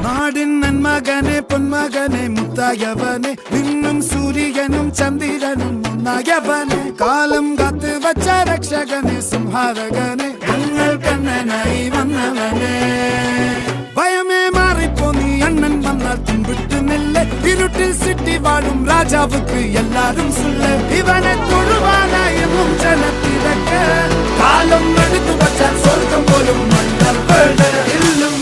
നാടിൻ നന്മകനെ പൊന്മകനെ മുത്തായവനെ നിന്നും സൂര്യനും ചന്ദ്രനും ഒന്നായവനെ കാലം കാത്ത് വച്ച രക്ഷകനെ സംഹാരകനെ ഞങ്ങൾ കണ്ണനായി വന്നവനെ ഭയമേ മാറിപ്പോ നീ അണ്ണൻ വന്നാൽ തുമ്പിട്ട് നെല്ല് ഇരുട്ടിൽ സിറ്റി വാഴും രാജാവുക്ക് എല്ലാരും സുല്ല് ഇവനെ തൊഴുവാനായെന്നും ജനത്തിരക്ക് കാലം എടുത്തു വച്ചാൽ സ്വർഗം പോലും മണ്ണൽ ഇല്ലും